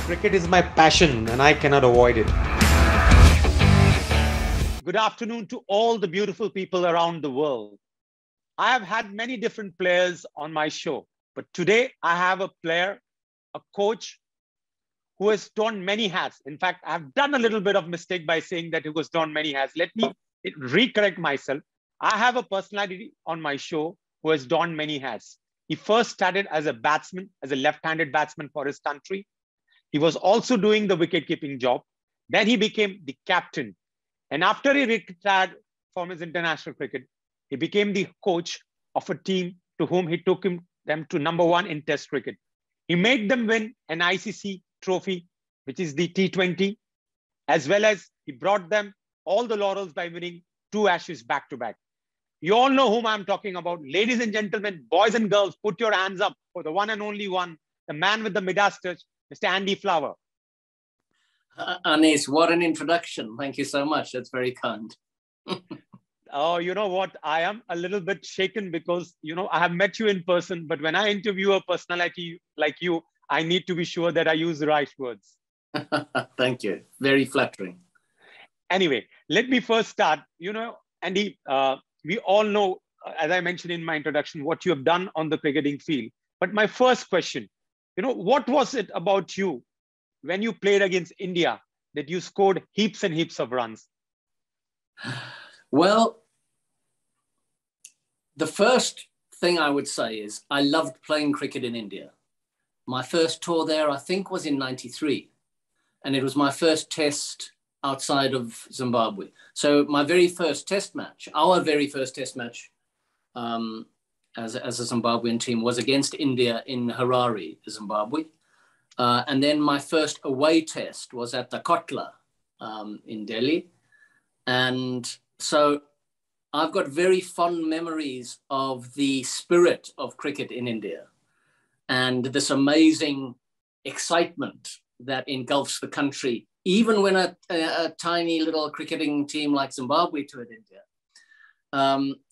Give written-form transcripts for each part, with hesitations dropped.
Cricket is my passion and I cannot avoid it. Good afternoon to all the beautiful people around the world. I have had many different players on my show, but today I have a player, a coach who has donned many hats. In fact, I've done a little bit of mistake by saying that he was donned many hats. Let me recorrect myself. I have a personality on my show who has donned many hats. He first started as a batsman, as a left-handed batsman for his country. He was also doing the wicket-keeping job. Then he became the captain. And after he retired from his international cricket, he became the coach of a team to whom he took them to #1 in Test cricket. He made them win an ICC trophy, which is the T20, as well as he brought them all the laurels by winning 2 Ashes back-to-back. You all know whom I'm talking about. Ladies and gentlemen, boys and girls, put your hands up for the one and only one, the man with the Midas touch, Mr. Andy Flower. Anis, what an introduction. Thank you so much. That's very kind. Oh, you know what? I am a little bit shaken because, I have met you in person, but when I interview a personality like you, I need to be sure that I use the right words. Thank you. Very flattering. Anyway, let me first start. Andy, we all know, as I mentioned in my introduction, what you have done on the cricketing field. But my first question, what was it about you when you played against India that you scored heaps and heaps of runs? Well, the first thing I would say is I loved playing cricket in India. My first tour there, I think, was in '93. And it was my first test outside of Zimbabwe. So my very first test match, our very first test match as a Zimbabwean team was against India in Harare, Zimbabwe. And then my first away test was at the Kotla in Delhi. And so I've got very fond memories of the spirit of cricket in India and this amazing excitement that engulfs the country, even when a tiny little cricketing team like Zimbabwe toured India.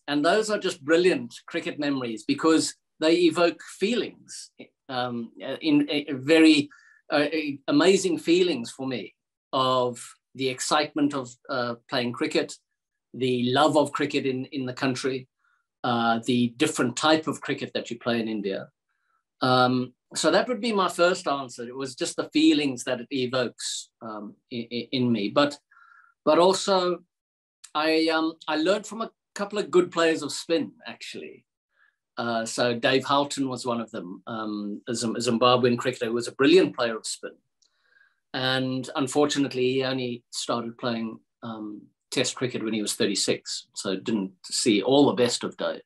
And those are just brilliant cricket memories because they evoke feelings, very amazing feelings for me of the excitement of playing cricket, the love of cricket in the country, the different type of cricket that you play in India. So that would be my first answer. It was just the feelings that it evokes in me. But also, I learned from a couple of good players of spin, actually. So Dave Houghton was one of them, a Zimbabwean cricketer who was a brilliant player of spin. And unfortunately, he only started playing Test cricket when he was 36, so didn't see all the best of Dave.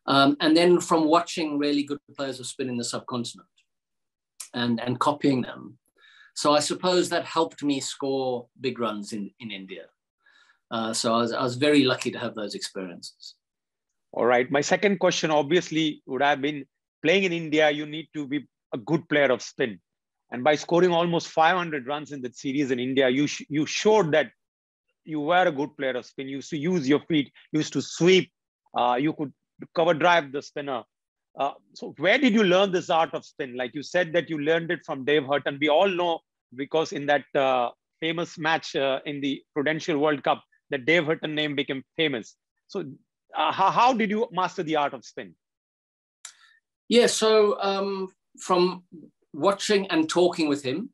And then from watching really good players of spin in the subcontinent and copying them. So I suppose that helped me score big runs in India. So I was very lucky to have those experiences. All right. My second question obviously would have been, playing in India, you need to be a good player of spin. And by scoring almost 500 runs in that series in India, you showed that you were a good player of spin. You used to use your feet, you used to sweep, you could cover drive the spinner. So where did you learn this art of spin? Like you said that you learned it from Dave Houghton. We all know because in that famous match in the Prudential World Cup, the Dave Houghton name became famous. So how did you master the art of spin? Yeah, so from watching and talking with him,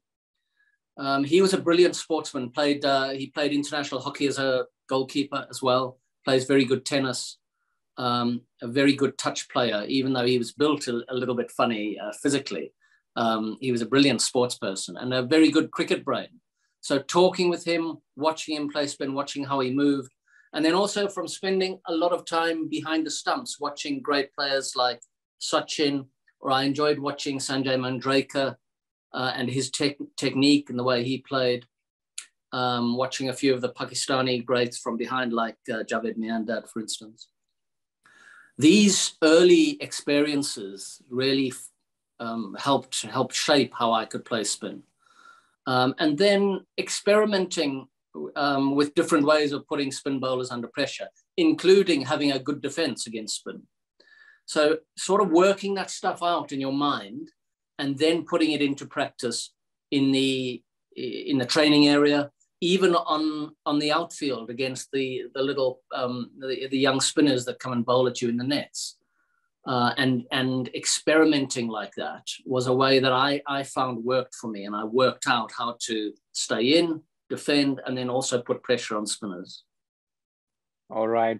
he was a brilliant sportsman. He played international hockey as a goalkeeper as well, plays very good tennis, a very good touch player, even though he was built a little bit funny physically. He was a brilliant sports person and a very good cricket brain. So talking with him, watching him play spin, watching how he moved, and then also from spending a lot of time behind the stumps, watching great players like Sachin, or I enjoyed watching Sanjay Manjrekar and his technique and the way he played, watching a few of the Pakistani greats from behind like Javed Miandad, for instance. These early experiences really helped shape how I could play spin. And then experimenting with different ways of putting spin bowlers under pressure, including having a good defense against spin. So sort of working that stuff out in your mind and then putting it into practice in the training area, even on the outfield against the young spinners that come and bowl at you in the nets. And experimenting like that was a way that I found worked for me, and I worked out how to stay in, defend, and then also put pressure on spinners. All right.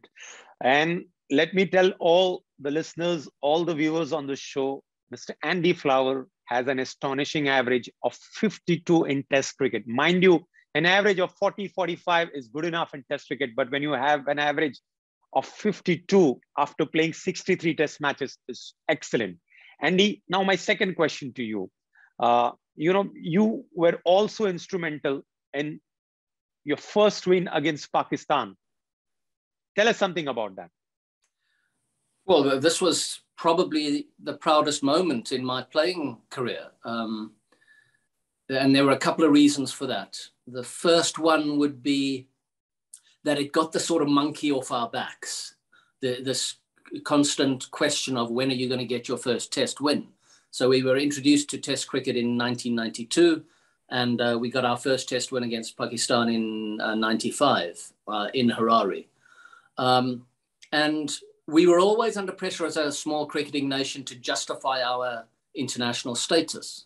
And let me tell all the listeners, all the viewers on the show, Mr. Andy Flower has an astonishing average of 52 in Test cricket. Mind you, an average of 40, 45 is good enough in Test cricket, but when you have an average of 52 after playing 63 Test matches is excellent. Andy, now my second question to you. You were also instrumental in your first win against Pakistan. Tell us something about that. Well, this was probably the proudest moment in my playing career. And there were a couple of reasons for that. The first one would be that it got the sort of monkey off our backs, this constant question of when are you going to get your first Test win? So we were introduced to Test cricket in 1992, and we got our first Test win against Pakistan in 95 in Harare. And we were always under pressure as a small cricketing nation to justify our international status.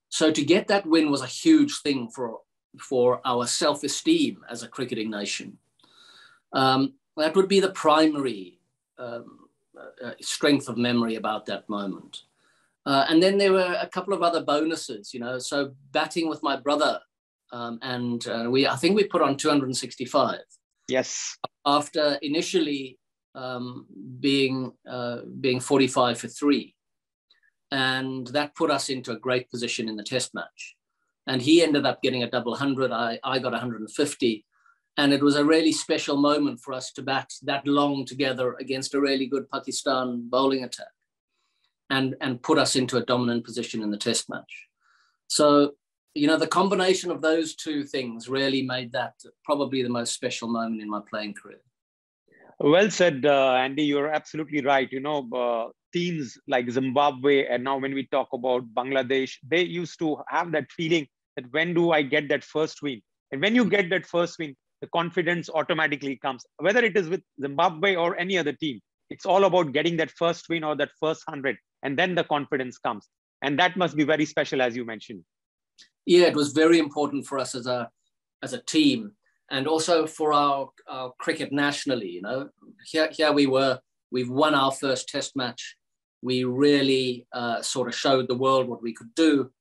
So to get that win was a huge thing for our self-esteem as a cricketing nation. That would be the primary strength of memory about that moment. And then there were a couple of other bonuses, so batting with my brother, and I think we put on 265. Yes. After initially being 45 for 3. And that put us into a great position in the Test match. And he ended up getting a double 100. I got 150. And it was a really special moment for us to bat that long together against a really good Pakistan bowling attack and put us into a dominant position in the Test match. So, the combination of those two things really made that probably the most special moment in my playing career. Well said, Andy. You're absolutely right. Teams like Zimbabwe, and now when we talk about Bangladesh, they used to have that feeling that when do I get that first win? And when you get that first win, the confidence automatically comes. Whether it is with Zimbabwe or any other team, it's all about getting that first win or that first 100, and then the confidence comes. And that must be very special, as you mentioned. Yeah, it was very important for us as a team, and also for our cricket nationally. Here we were. We've won our first Test match. We really sort of showed the world what we could do.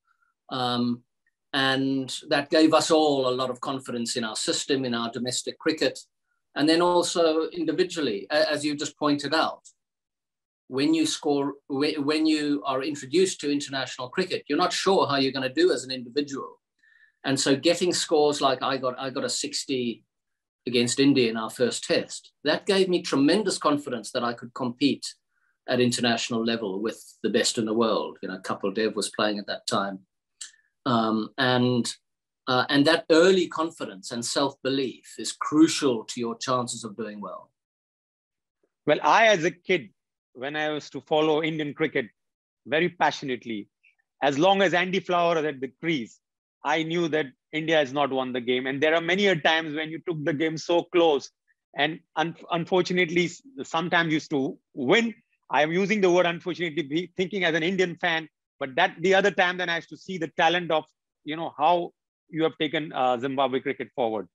And that gave us all a lot of confidence in our system, in our domestic cricket. And then also individually, as you just pointed out, when you are introduced to international cricket, you're not sure how you're going to do as an individual. And so getting scores like I got a 60 against India in our first Test, that gave me tremendous confidence that I could compete at international level with the best in the world. Kapil Dev was playing at that time. And that early confidence and self-belief is crucial to your chances of doing well. Well, I, as a kid, when I was to follow Indian cricket very passionately, as long as Andy Flower was at the crease, I knew that India has not won the game. And there are many times when you took the game so close and unfortunately, sometimes used to win. I am using the word unfortunately, thinking as an Indian fan, but that the other time then I used to see the talent of, how you have taken Zimbabwe cricket forward.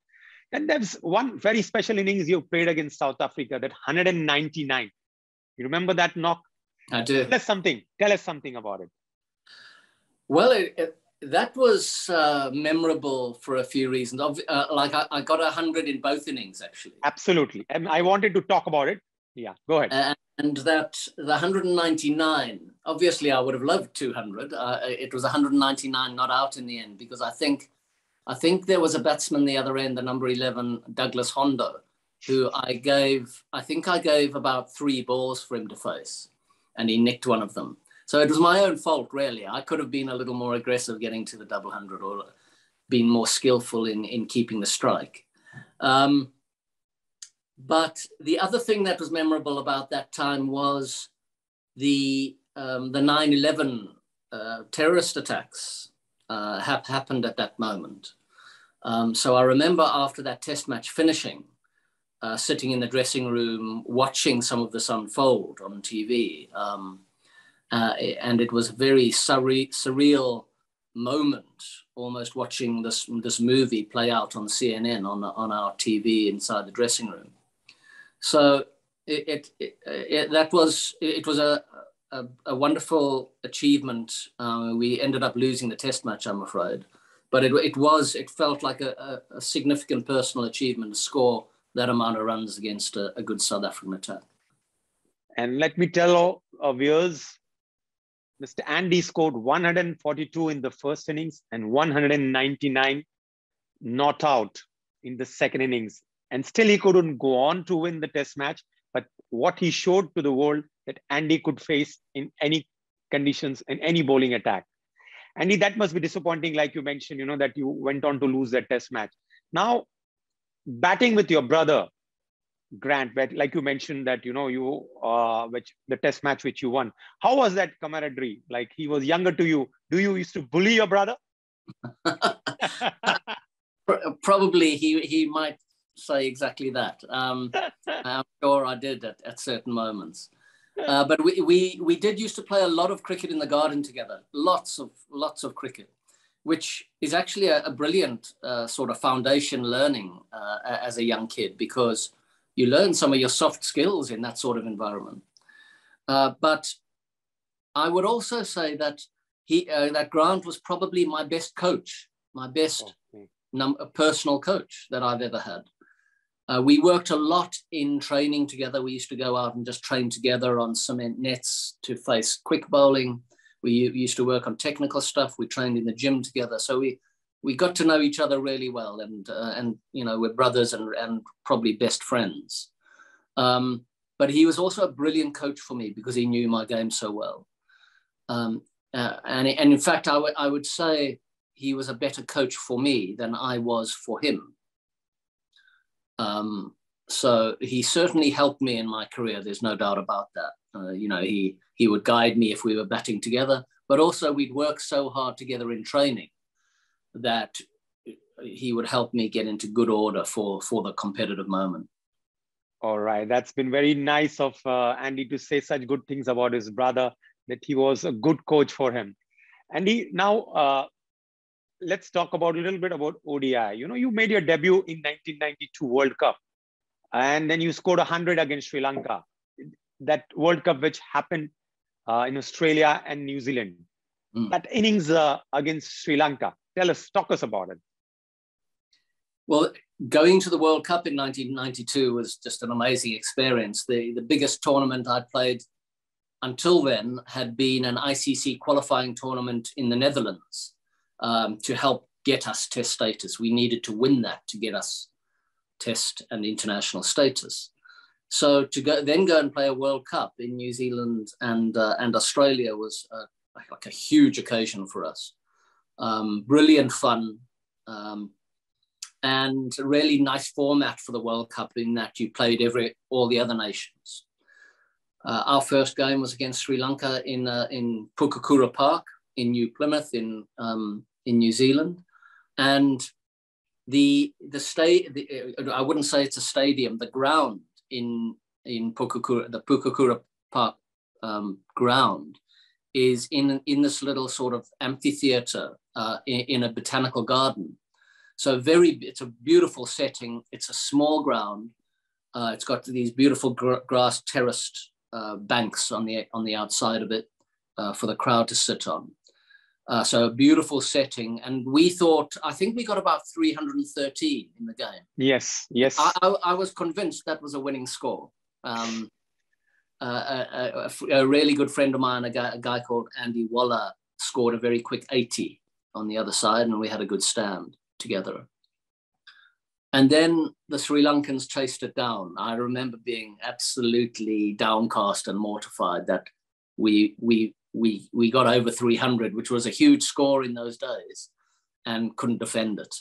And there's one very special innings you played against South Africa, that 199. You remember that knock? I do. Tell us something about it. Well, that was memorable for a few reasons. I got 100 in both innings, actually. Absolutely. And I wanted to talk about it. Yeah, go ahead. And that the 199, obviously I would have loved 200. It was 199 not out in the end, because I think there was a batsman the other end, the number 11, Douglas Hondo, who I gave about 3 balls for him to face, and he nicked one of them. So it was my own fault, really. I could have been a little more aggressive getting to the double 100, or been more skillful in keeping the strike. But the other thing that was memorable about that time was the 9/11 terrorist attacks happened at that moment. So I remember after that test match finishing, sitting in the dressing room, watching some of this unfold on TV. And it was a very surreal moment, almost watching this movie play out on CNN on our TV inside the dressing room. So it was a wonderful achievement. We ended up losing the test match, I'm afraid, but it felt like a significant personal achievement to score that amount of runs against a good South African attack. And let me tell our viewers, Mr. Andy scored 142 in the first innings and 199 not out in the second innings. And still he couldn't go on to win the test match. But what he showed to the world that Andy could face in any conditions, in any bowling attack. Andy, that must be disappointing, like you mentioned, that you went on to lose that test match. Now, batting with your brother, Grant, like you mentioned that, which the test match which you won. How was that camaraderie? Like, he was younger to you. Do you used to bully your brother? Probably he might say exactly that. I'm sure I did at certain moments. But we did used to play a lot of cricket in the garden together. Lots of cricket, which is actually a brilliant sort of foundation learning as a young kid, because you learn some of your soft skills in that sort of environment. But I would also say that that Grant was probably my best coach, my best personal coach that I've ever had. We worked a lot in training together. We used to go out and just train together on cement nets to face quick bowling. We used to work on technical stuff. We trained in the gym together. So we got to know each other really well, and we're brothers and probably best friends. But he was also a brilliant coach for me because he knew my game so well. And in fact, I would say he was a better coach for me than I was for him. So he certainly helped me in my career. There's no doubt about that. He would guide me if we were batting together, but also we'd work so hard together in training that he would help me get into good order for the competitive moment. All right. That's been very nice of Andy to say such good things about his brother, that he was a good coach for him. Andy, now let's talk about a little bit about ODI. You made your debut in 1992 World Cup, and then you scored 100 against Sri Lanka. That World Cup which happened in Australia and New Zealand. That innings against Sri Lanka. Talk us about it. Well, going to the World Cup in 1992 was just an amazing experience. The biggest tournament I'd played until then had been an ICC qualifying tournament in the Netherlands to help get us test status. We needed to win that to get us test and international status. So to go and play a World Cup in New Zealand and Australia was like a huge occasion for us. Brilliant fun, and a really nice format for the World Cup in that you played all the other nations. Our first game was against Sri Lanka in Pukakura Park in New Plymouth in New Zealand, and I wouldn't say it's a stadium. The ground in Pukakura, the Pukakura Park ground, is in this little sort of amphitheater in a botanical garden. So it's a beautiful setting. It's a small ground. It's got these beautiful grass terraced banks on the outside of it for the crowd to sit on. So a beautiful setting. And I think we got about 313 in the game. Yes. I was convinced that was a winning score. A really good friend of mine, a guy called Andy Waller, scored a very quick 80 on the other side, and we had a good stand together. And then the Sri Lankans chased it down. I remember being absolutely downcast and mortified that we got over 300, which was a huge score in those days, and couldn't defend it.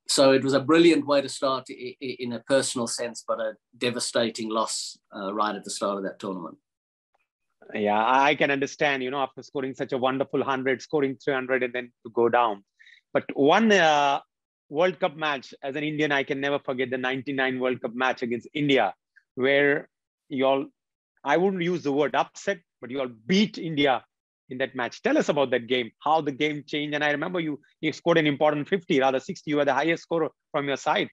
So it was a brilliant way to start in a personal sense, but a devastating loss right at the start of that tournament. Yeah, I can understand, after scoring such a wonderful 100, scoring 300 and then to go down. But one World Cup match as an Indian, I can never forget the 99 World Cup match against India, where you all, I wouldn't use the word upset, but you all beat India in that match. Tell us about that game, how the game changed. And I remember you scored an important 50, rather 60. You were the highest scorer from your side.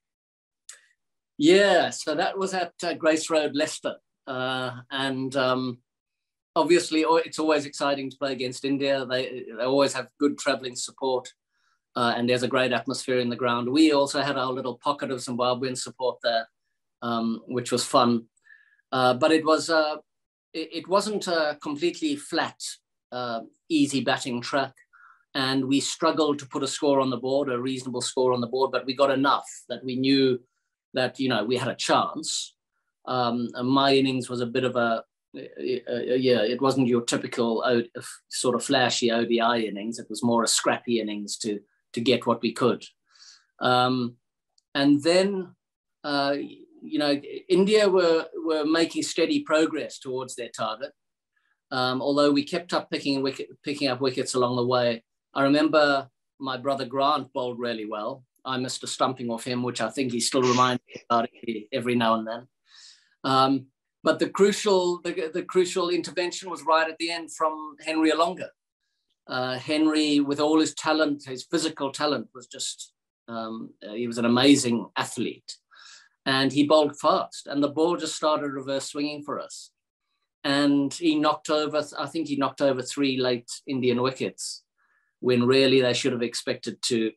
Yeah, so that was at Grace Road, Leicester. Obviously, it's always exciting to play against India. They always have good travelling support, and there's a great atmosphere in the ground. We also had our little pocket of Zimbabwean support there, which was fun. But it wasn't a completely flat, easy batting track, and we struggled to put a score on the board, a reasonable score on the board. But we got enough that we knew that we had a chance. My innings was a bit of it wasn't your typical sort of flashy ODI innings. It was more a scrappy innings to get what we could. And then, India were making steady progress towards their target. Although we kept up picking up wickets along the way. I remember my brother Grant bowled really well. I missed a stumping off him, which I think he still reminds me about every now and then. But the crucial intervention was right at the end from Henry Alonga. Henry, with all his talent, his physical talent, was just, he was an amazing athlete. And he bowled fast, and the ball just started reverse swinging for us. And he knocked over 3 late Indian wickets, when really they should have expected to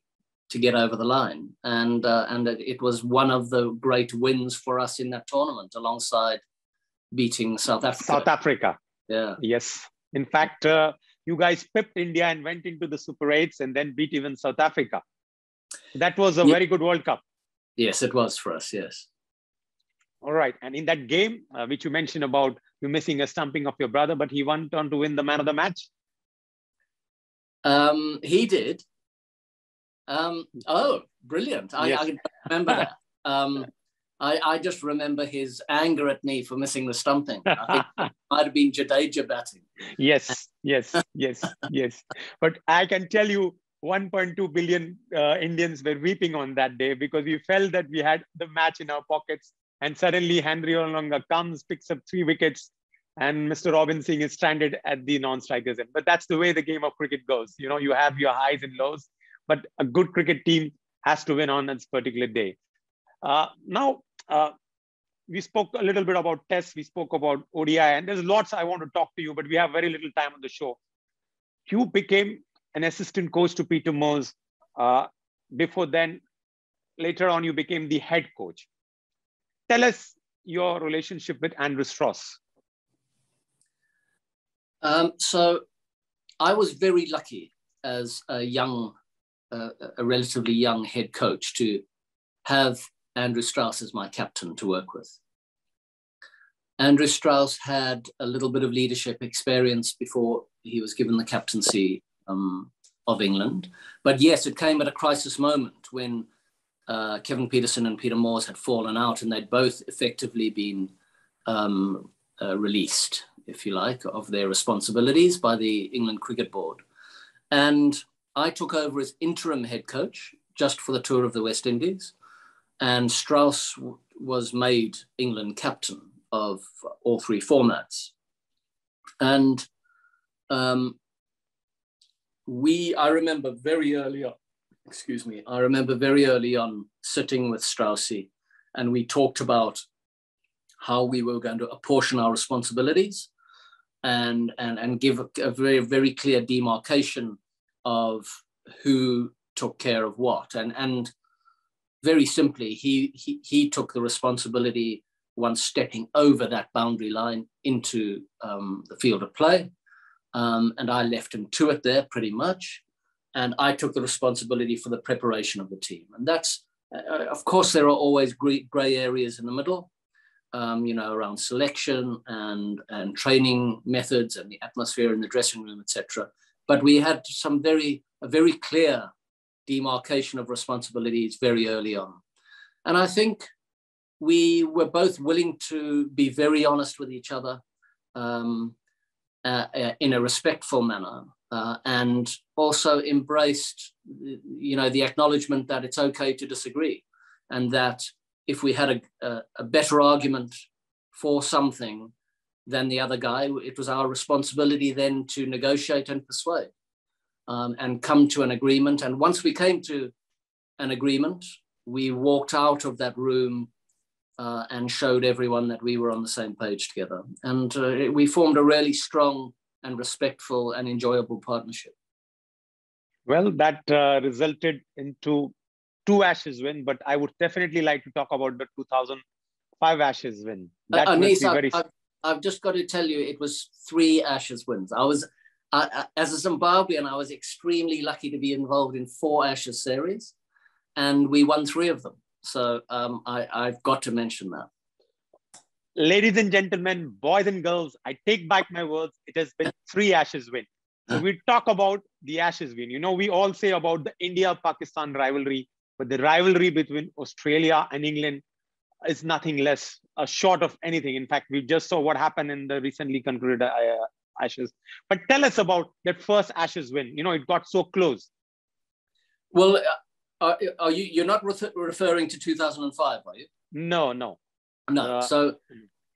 get over the line. And it was one of the great wins for us in that tournament, alongside beating South Africa. South Africa. Yeah. Yes. In fact, you guys pipped India and went into the Super 8s and then beat even South Africa. That was a very good World Cup. Yes, it was for us, yes. All right. And in that game, which you mentioned about you missing a stumping of your brother, but he went on to win the man of the match. He did. Oh, brilliant. Yes. I can remember that. I just remember his anger at me for missing the stumping. I think it might have been Jadeja batting. Yes. But I can tell you 1.2 billion Indians were weeping on that day, because we felt that we had the match in our pockets, and suddenly Henry Olonga comes, picks up 3 wickets, and Mr. Robin Singh is stranded at the non-strikers end. But that's the way the game of cricket goes. You have your highs and lows, but a good cricket team has to win on this particular day. Now, we spoke a little bit about tests, we spoke about ODI, and there's lots I want to talk to you, but we have very little time on the show. You became an assistant coach to Peter Moores. Before then, later on, you became the head coach. Tell us your relationship with Andrew Strauss. So I was very lucky as a relatively young head coach to have Andrew Strauss as my captain to work with. Andrew Strauss had a little bit of leadership experience before he was given the captaincy of England. But yes, it came at a crisis moment when Kevin Pietersen and Peter Moores had fallen out, and they'd both effectively been released, if you like, of their responsibilities by the England Cricket Board. And I took over as interim head coach just for the tour of the West Indies. And Strauss was made England captain of all 3 formats. And I remember very early on sitting with Straussy, and we talked about how we were going to apportion our responsibilities and give a very, very clear demarcation of who took care of what. And very simply, he took the responsibility once stepping over that boundary line into the field of play. And I left him to it there pretty much. And I took the responsibility for the preparation of the team. And that's, of course, there are always gray areas in the middle, around selection and training methods and the atmosphere in the dressing room, etc. But we had a very clear demarcation of responsibilities very early on. And I think we were both willing to be very honest with each other. in a respectful manner, and also embraced, the acknowledgement that it's okay to disagree, and that if we had a better argument for something than the other guy, it was our responsibility then to negotiate and persuade, and come to an agreement. And once we came to an agreement, we walked out of that room and showed everyone that we were on the same page together. And we formed a really strong and respectful and enjoyable partnership. Well, that resulted into 2 Ashes win, but I would definitely like to talk about the 2005 Ashes win. That Anis, I've just got to tell you, it was 3 Ashes wins. I was, as a Zimbabwean, I was extremely lucky to be involved in 4 Ashes series, and we won 3 of them. So I've got to mention that. Ladies and gentlemen, boys and girls, I take back my words. It has been 3 Ashes win. So we talk about the Ashes win. We all say about the India-Pakistan rivalry, but the rivalry between Australia and England is nothing less short of anything. In fact, we just saw what happened in the recently concluded Ashes. But tell us about that first Ashes win. It got so close. Well, you're not referring to 2005, are you? No. So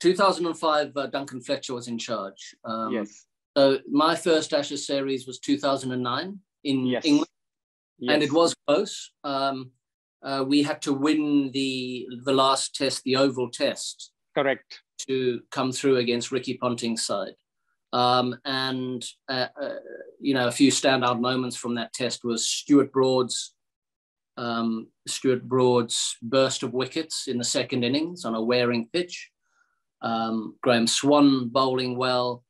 2005, Duncan Fletcher was in charge. Yes. So my first Ashes series was 2009 in England, and it was close. We had to win the last test, the Oval Test. Correct. To come through against Ricky Ponting's side. A few standout moments from that test was Stuart Broad's burst of wickets in the second innings on a wearing pitch. Graham Swan bowling well.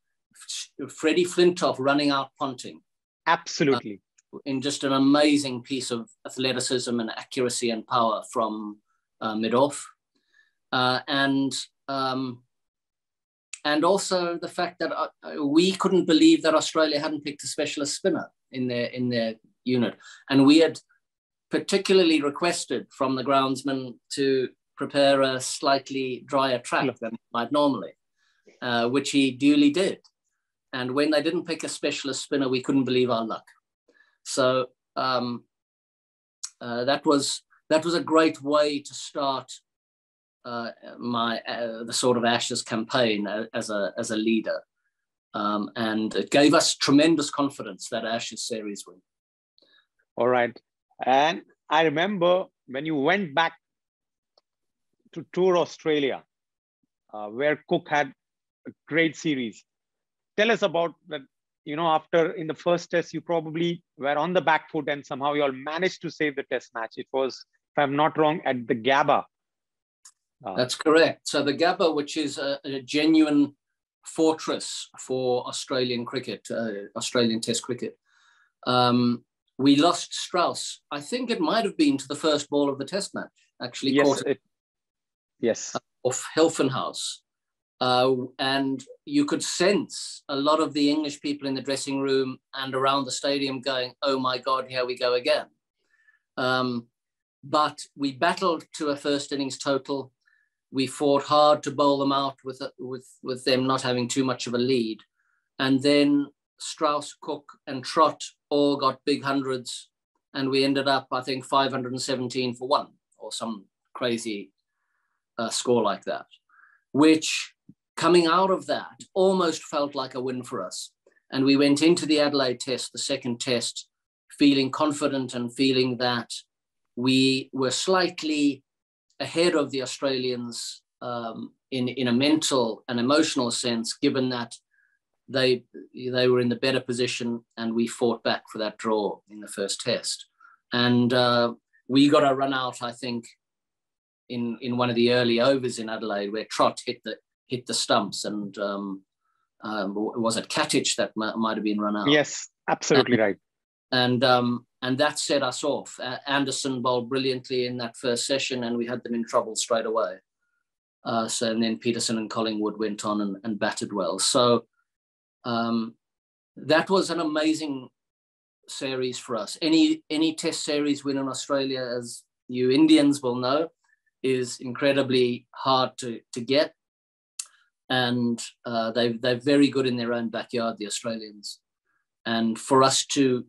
Freddie Flintoff running out Ponting. Absolutely. In just an amazing piece of athleticism and accuracy and power from mid-off. And also the fact that we couldn't believe that Australia hadn't picked a specialist spinner in their unit. And we had particularly requested from the groundsman to prepare a slightly drier track than he might normally, which he duly did. And when they didn't pick a specialist spinner, we couldn't believe our luck. So that was a great way to start the sort of Ashes campaign as a leader, and it gave us tremendous confidence, that Ashes series win. All right, and I remember when you went back to tour Australia, where Cook had a great series. Tell us about that. After in the first test, you probably were on the back foot, and somehow you all managed to save the test match. It was, if I'm not wrong, at the Gabba. That's correct. So the Gabba, which is a genuine fortress for Australian cricket, Australian Test cricket. We lost Strauss. I think it might have been to the first ball of the Test match. Actually, yes, off Helfenhaus. And you could sense a lot of the English people in the dressing room and around the stadium going, "Oh my God, here we go again." But we battled to a first innings total. We fought hard to bowl them out with them not having too much of a lead. And then Strauss, Cook and Trott all got big hundreds. And we ended up, I think, 517 for 1 or some crazy score like that, which coming out of that almost felt like a win for us. And we went into the Adelaide test, the second test, feeling confident and feeling that we were slightly ahead of the Australians in a mental and emotional sense, given that they were in the better position and we fought back for that draw in the first test. And we got a run out, I think, in one of the early overs in Adelaide where Trott hit the stumps, and was it Katic that might have been run out? Yes, absolutely right. And that set us off. Anderson bowled brilliantly in that first session, and we had them in trouble straight away. And then Peterson and Collingwood went on and batted well. So that was an amazing series for us. Any test series win in Australia, as you Indians will know, is incredibly hard to get. and they're very good in their own backyard, the Australians. And for us to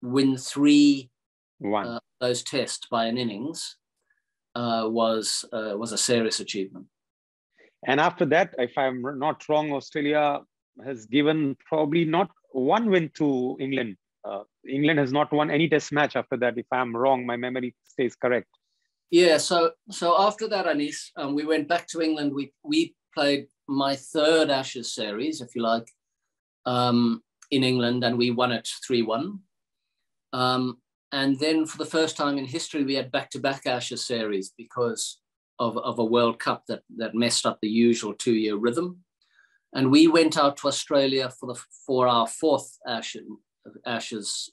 win 3 those tests by an innings was a serious achievement. And after that, if I'm not wrong, Australia has given probably not one win to England. England has not won any test match after that. If I'm wrong, my memory stays correct. Yeah, so after that, Anis, we went back to England. We played my 3rd Ashes series, if you like, in England, and we won it 3-1. And then for the first time in history, we had back-to-back Ashes series because of a World Cup that messed up the usual 2-year rhythm. And we went out to Australia for our 4th Ashes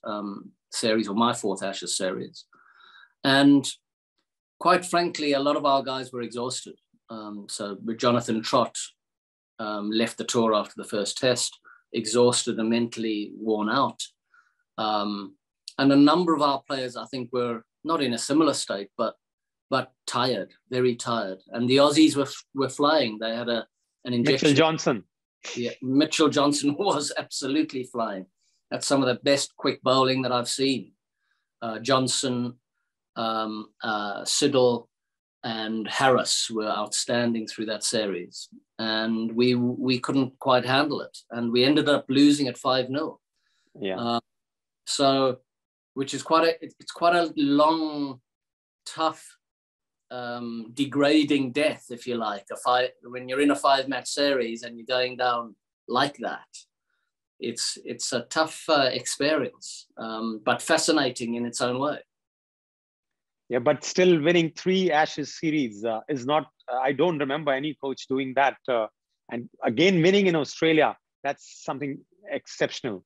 series, or my 4th Ashes series. And quite frankly, a lot of our guys were exhausted. So Jonathan Trott left the tour after the first test, exhausted and mentally worn out. And a number of our players, I think, were not in a similar state, but tired, very tired. And the Aussies were flying. They had an injection. Mitchell Johnson. Yeah, Mitchell Johnson was absolutely flying. That's some of the best quick bowling that I've seen. Johnson, Siddle, and Harris were outstanding through that series. And we couldn't quite handle it. And we ended up losing at 5-0. Yeah. So, which is quite a long, tough, degrading death, if you like. When you're in a 5-match series and you're going down like that, it's a tough experience, but fascinating in its own way. Yeah, but still winning 3 Ashes series is not, I don't remember any coach doing that. And again, winning in Australia, that's something exceptional.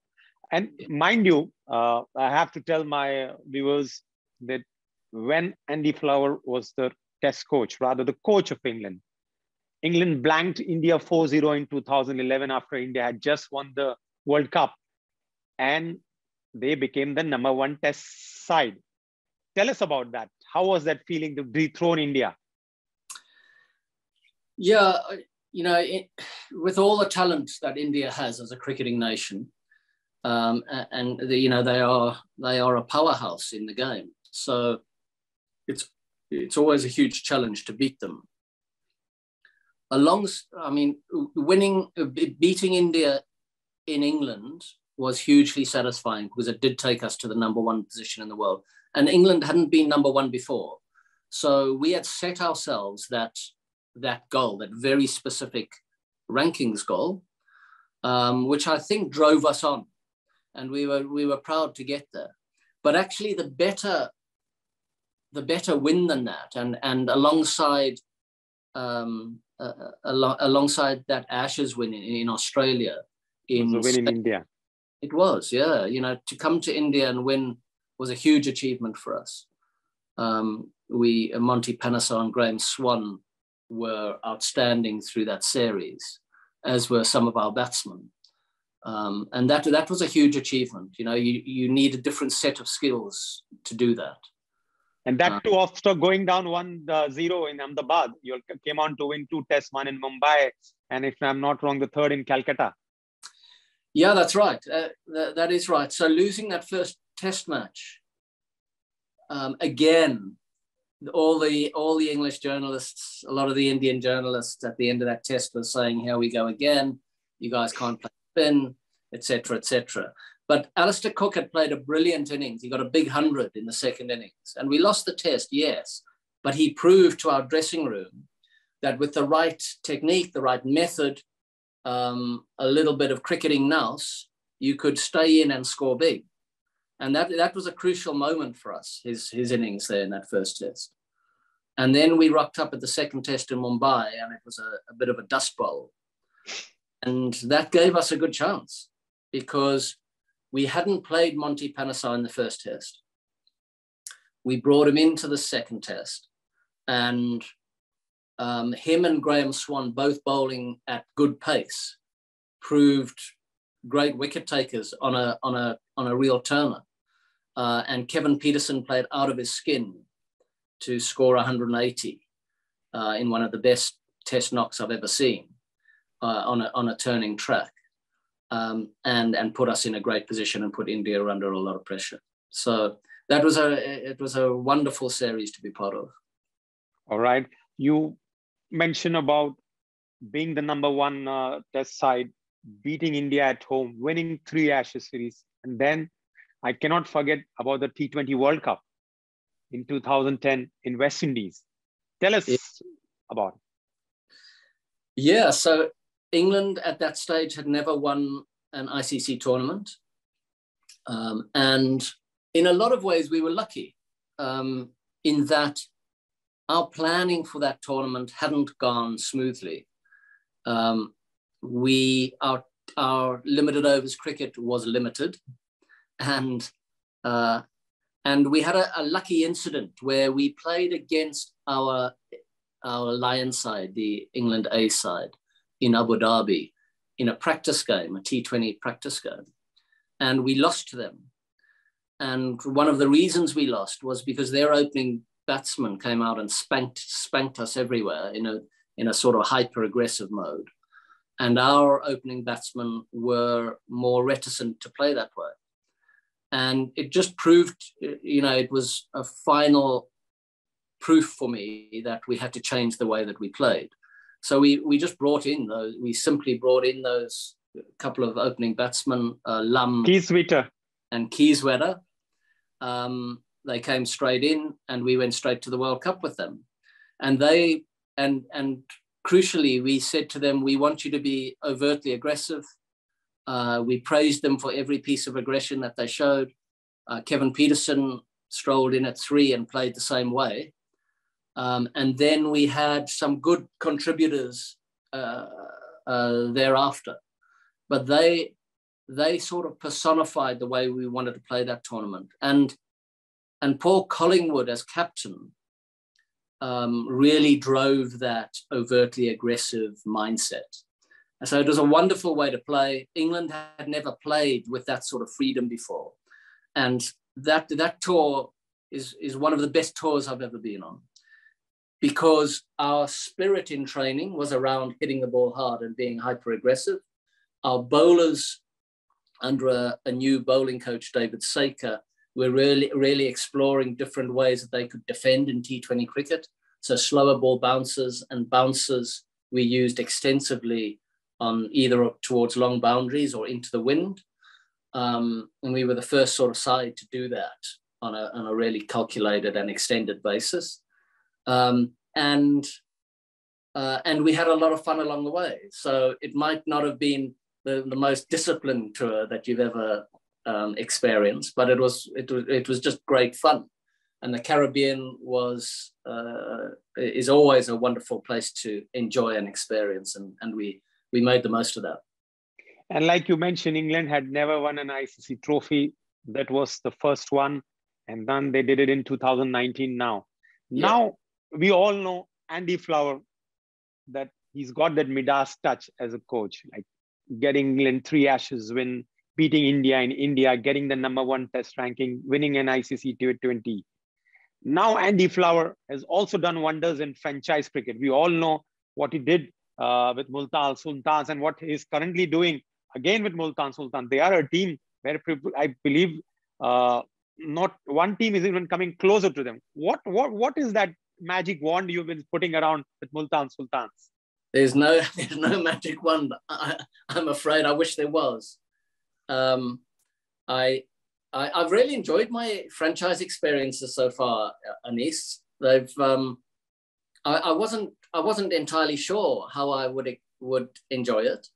And mind you, I have to tell my viewers that when Andy Flower was the test coach, rather the coach of England, England blanked India 4-0 in 2011 after India had just won the World Cup. And they became the #1 test side. Tell us about that. How was that feeling to dethrone India? Yeah, with all the talent that India has as a cricketing nation, they are a powerhouse in the game. So it's always a huge challenge to beat them. Beating India in England was hugely satisfying because it did take us to the #1 position in the world. And England hadn't been #1 before. So we had set ourselves that goal, that very specific rankings goal, which I think drove us on. And we were proud to get there. But actually the better win than that, and alongside that Ashes win in Australia, it was a win in India. It was, yeah. To come to India and win was a huge achievement for us. Monty Panesar and Graham Swan were outstanding through that series, as were some of our batsmen. And that was a huge achievement. You need a different set of skills to do that. And that too, after going down 1-0 in Ahmedabad, you came on to win 2 tests, 1 in Mumbai, and if I'm not wrong, the 3rd in Calcutta. Yeah, that's right. That is right. So losing that first test match, again, all the English journalists, a lot of the Indian journalists at the end of that test were saying, "Here we go again. You guys can't play spin," etc., etc. But Alistair Cook had played a brilliant innings. He got a big 100 in the second innings. And we lost the test, yes. But he proved to our dressing room that with the right technique, the right method, a little bit of cricketing nous, you could stay in and score big. And that was a crucial moment for us, his innings there in that first test. And then we rocked up at the second test in Mumbai, and it was a bit of a dust bowl. And that gave us a good chance because we hadn't played Monty Panesar in the first test. We brought him into the second test, and him and Graham Swan, both bowling at good pace, proved great wicket takers on a real turner. And Kevin Peterson played out of his skin to score 180 in one of the best test knocks I've ever seen. on a turning track, and put us in a great position and put India under a lot of pressure. So it was a wonderful series to be part of. All right. You mentioned about being the number one test side, beating India at home, winning 3 Ashes series. And then I cannot forget about the T20 World Cup in 2010 in West Indies. Tell us about it. Yeah, so England at that stage had never won an ICC tournament. And in a lot of ways, we were lucky in that our planning for that tournament hadn't gone smoothly. Our limited overs cricket was limited, and we had a lucky incident where we played against our Lion side, the England A side, in Abu Dhabi, in a practice game, a T20 practice game, and we lost to them. And one of the reasons we lost was because their opening batsman came out and spanked us everywhere in a sort of hyper-aggressive mode. And our opening batsmen were more reticent to play that way. And it just proved, it was a final proof for me that we had to change the way that we played. So we just simply brought in those couple of opening batsmen, Lum and Kieswetter. They came straight in, and we went straight to the World Cup with them. And crucially, we said to them, we want you to be overtly aggressive. We praised them for every piece of aggression that they showed. Kevin Peterson strolled in at 3 and played the same way. And then we had some good contributors thereafter. But they sort of personified the way we wanted to play that tournament. And Paul Collingwood as captain really drove that overtly aggressive mindset. And so it was a wonderful way to play. England had never played with that sort of freedom before. And that tour is one of the best tours I've ever been on, because our spirit in training was around hitting the ball hard and being hyper-aggressive. Our bowlers, under a new bowling coach, David Saker, were really exploring different ways that they could defend in T20 cricket. So slower ball bouncers and bouncers we used extensively on either towards long boundaries or into the wind. And we were the first sort of side to do that on a really calculated and extended basis. And we had a lot of fun along the way. So it might not have been the most disciplined tour that you've ever experienced, but it was just great fun. And the Caribbean is always a wonderful place to enjoy and experience, and we made the most of that. And like you mentioned, England had never won an ICC trophy. That was the first one, and then they did it in 2019 now. Yeah. Now, we all know Andy Flower, that he's got that Midas touch as a coach, like getting England 3 Ashes win, beating India in India, getting the #1 test ranking, winning an ICC T20. Now Andy Flower has also done wonders in franchise cricket. We all know what he did with Multan Sultans and what he's currently doing again with Multan Sultan. They are a team where I believe not one team is even coming closer to them. What is that magic wand you've been putting around with Multan Sultans? There's no magic wand. I'm afraid. I wish there was. I've really enjoyed my franchise experiences so far, Anis. I wasn't entirely sure how I would enjoy it,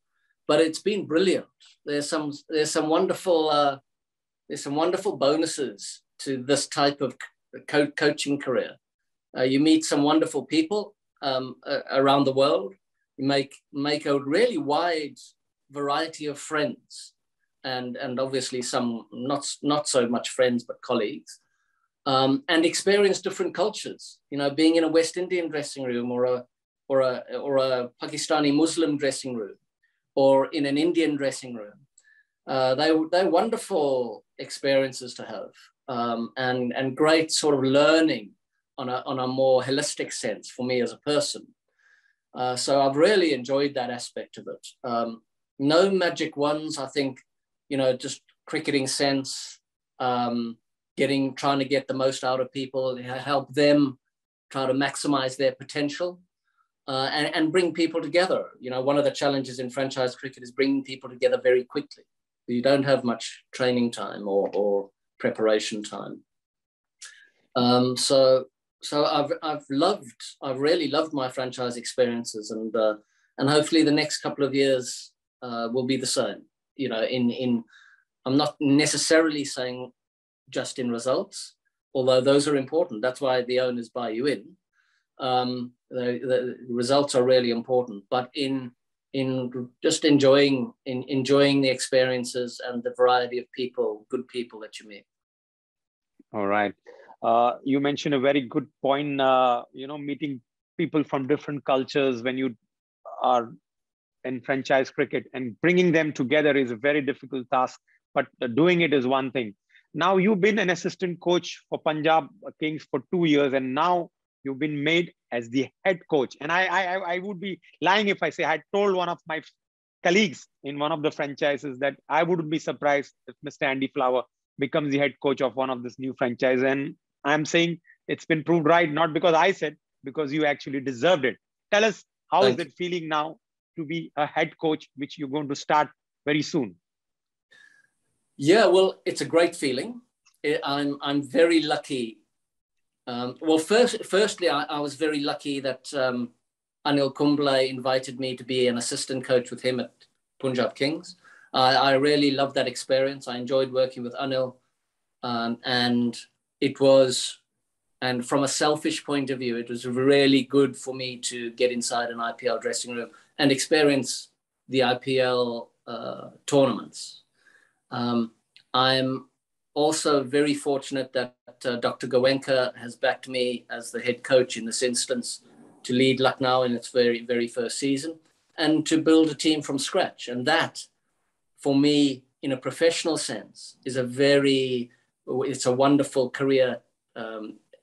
but it's been brilliant. There's some wonderful bonuses to this type of coaching career. You meet some wonderful people around the world. You make a really wide variety of friends, and obviously some not so much friends but colleagues, and experience different cultures. Being in a West Indian dressing room or a Pakistani Muslim dressing room, or in an Indian dressing room, they're wonderful experiences to have, and great sort of learning on a more holistic sense for me as a person. So I've really enjoyed that aspect of it. No magic ones, I think, just cricketing sense, trying to get the most out of people, help them try to maximize their potential, and bring people together. One of the challenges in franchise cricket is bringing people together very quickly. You don't have much training time or preparation time. So I've really loved my franchise experiences, and hopefully the next couple of years will be the same. I'm not necessarily saying just in results, although those are important. That's why the owners buy you in. The results are really important, but in just enjoying the experiences and the variety of people, good people that you meet. All right. You mentioned a very good point, meeting people from different cultures when you are in franchise cricket, and bringing them together is a very difficult task, but doing it is one thing. Now you've been an assistant coach for Punjab Kings for 2 years, and now you've been made as the head coach. And I would be lying if I say I had told one of my colleagues in one of the franchises that I wouldn't be surprised if Mr. Andy Flower becomes the head coach of one of this new franchise. And I'm saying it's been proved right, not because I said, because you actually deserved it. Tell us, how is it feeling now to be a head coach, which you're going to start very soon? Yeah, well, it's a great feeling. I'm very lucky. Firstly, I was very lucky that Anil Kumble invited me to be an assistant coach with him at Punjab Kings. I really loved that experience. I enjoyed working with Anil, and from a selfish point of view, it was really good for me to get inside an IPL dressing room and experience the IPL tournaments. I'm also very fortunate that Dr. Goenka has backed me as the head coach in this instance to lead Lucknow in its very, very first season and to build a team from scratch. And that, for me, in a professional sense, is it's a wonderful career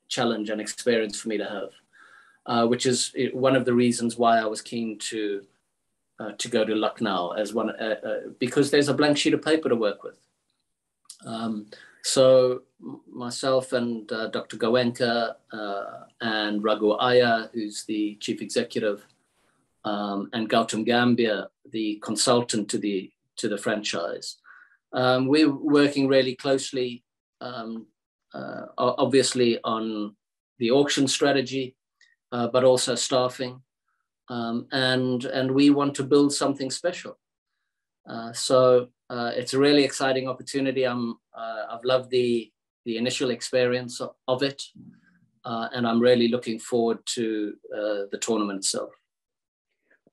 challenge and experience for me to have, which is one of the reasons why I was keen to go to Lucknow because there's a blank sheet of paper to work with. So myself and Dr. Goenka and Raghu Iyer, who's the chief executive, and Gautam Gambhir, the consultant to the franchise, we're working really closely, obviously on the auction strategy, but also staffing, and we want to build something special. So it's a really exciting opportunity. I've loved the initial experience of it, and I'm really looking forward to the tournament itself.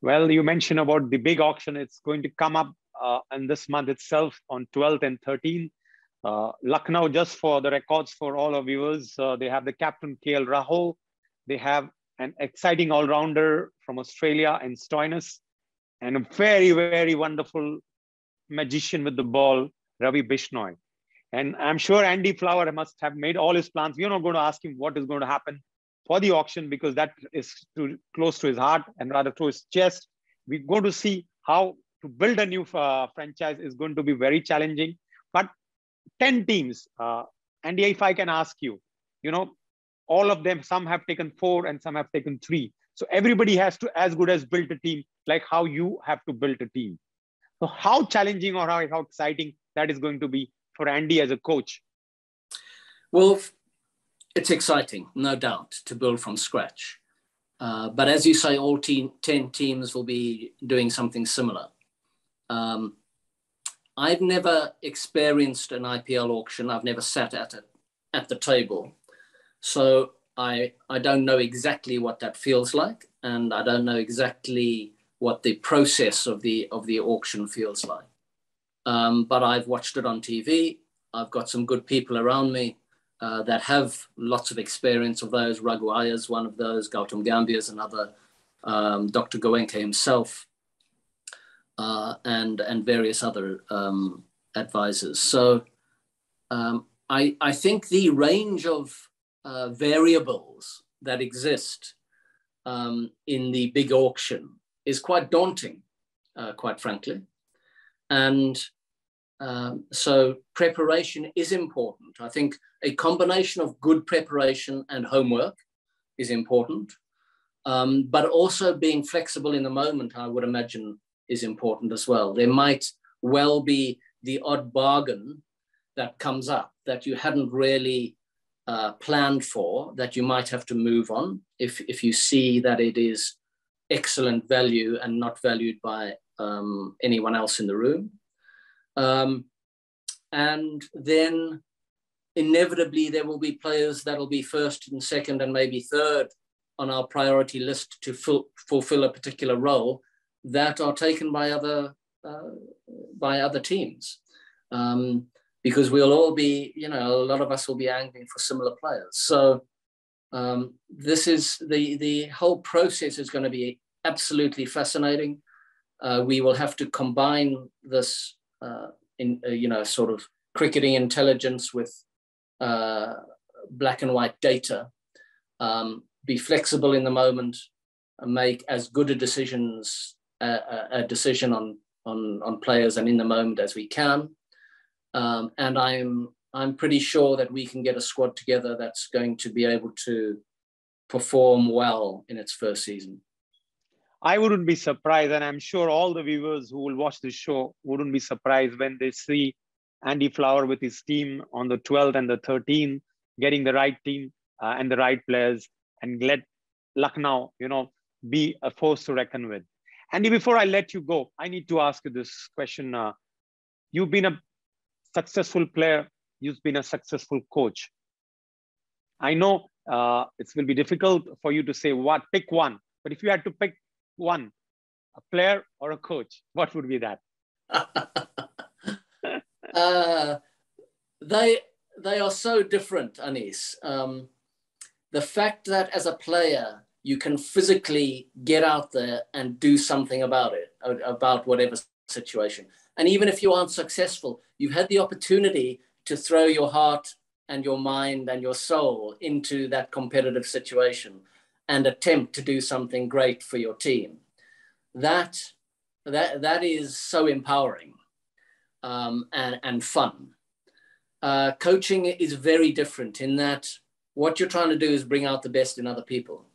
Well, you mentioned about the big auction. It's going to come up in this month itself on 12th and 13th. Lucknow, just for the records for all our viewers, they have the captain KL Rahul. They have an exciting all-rounder from Australia in Stoinis, and a very, very wonderful magician with the ball, Ravi Bishnoi. And I'm sure Andy Flower must have made all his plans. We're not going to ask him what is going to happen for the auction, because that is too close to his heart and rather to his chest. We're going to see how to build a new franchise is going to be very challenging. But 10 teams, Andy, if I can ask you, all of them, some have taken 4 and some have taken 3. So everybody has to as good as build a team, like how you have to build a team. So how challenging or how exciting that is going to be for Andy as a coach? Well, it's exciting, no doubt, to build from scratch. But as you say, all 10 teams will be doing something similar. I've never experienced an IPL auction. I've never sat at the table. So I don't know exactly what that feels like. And I don't know exactly what the process of the auction feels like. But I've watched it on TV. I've got some good people around me that have lots of experience of those. Raghu Iyer is one of those. Gautam Gambhir is another. Dr. Goenka himself, and various other advisors. So I think the range of variables that exist in the big auction is quite daunting, quite frankly. And so preparation is important. I think a combination of good preparation and homework is important, but also being flexible in the moment, I would imagine, is important as well. There might well be the odd bargain that comes up that you hadn't really planned for, that you might have to move on if you see that it is excellent value and not valued by anyone else in the room. And then inevitably there will be players that will be first and second and maybe third on our priority list to fulfill a particular role that are taken by other teams. Because we'll all be, a lot of us will be angling for similar players. So this is the whole process is going to be absolutely fascinating. We will have to combine this sort of cricketing intelligence with black and white data, be flexible in the moment, and make as good a decision on players and in the moment as we can. And I'm pretty sure that we can get a squad together that's going to be able to perform well in its first season. I wouldn't be surprised, and I'm sure all the viewers who will watch this show wouldn't be surprised when they see Andy Flower with his team on the 12th and the 13th, getting the right team and the right players, and let Lucknow, be a force to reckon with. Andy, before I let you go, I need to ask you this question. You've been a successful player. You've been a successful coach. I know it will be difficult for you to say pick one, but if you had to pick one, a player or a coach, what would be that? They are so different, Anis. The fact that as a player, you can physically get out there and do something about it, about whatever situation. And even if you aren't successful, you've had the opportunity to throw your heart and your mind and your soul into that competitive situation and attempt to do something great for your team. That is so empowering and fun. Coaching is very different in that what you're trying to do is bring out the best in other people.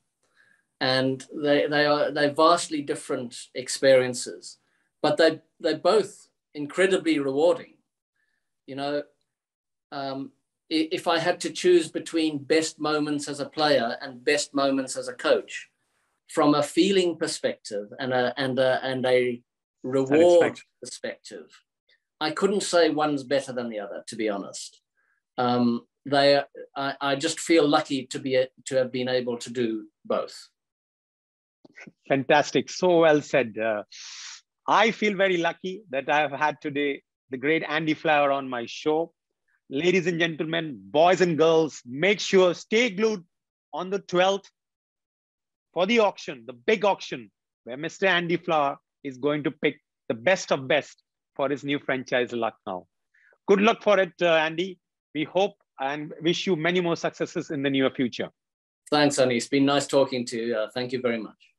And they're vastly different experiences, but they're both incredibly rewarding. If I had to choose between best moments as a player and best moments as a coach, from a feeling perspective and a reward perspective, I couldn't say one's better than the other, to be honest. I just feel lucky to have been able to do both. Fantastic. So well said. I feel very lucky that I have had today the great Andy Flower on my show. Ladies and gentlemen, boys and girls, make sure stay glued on the 12th for the auction, the big auction, where Mr. Andy Flower is going to pick the best of best for his new franchise, Lucknow. Good luck for it, Andy. We hope and wish you many more successes in the near future. Thanks, Anis. It's been nice talking to you. Thank you very much.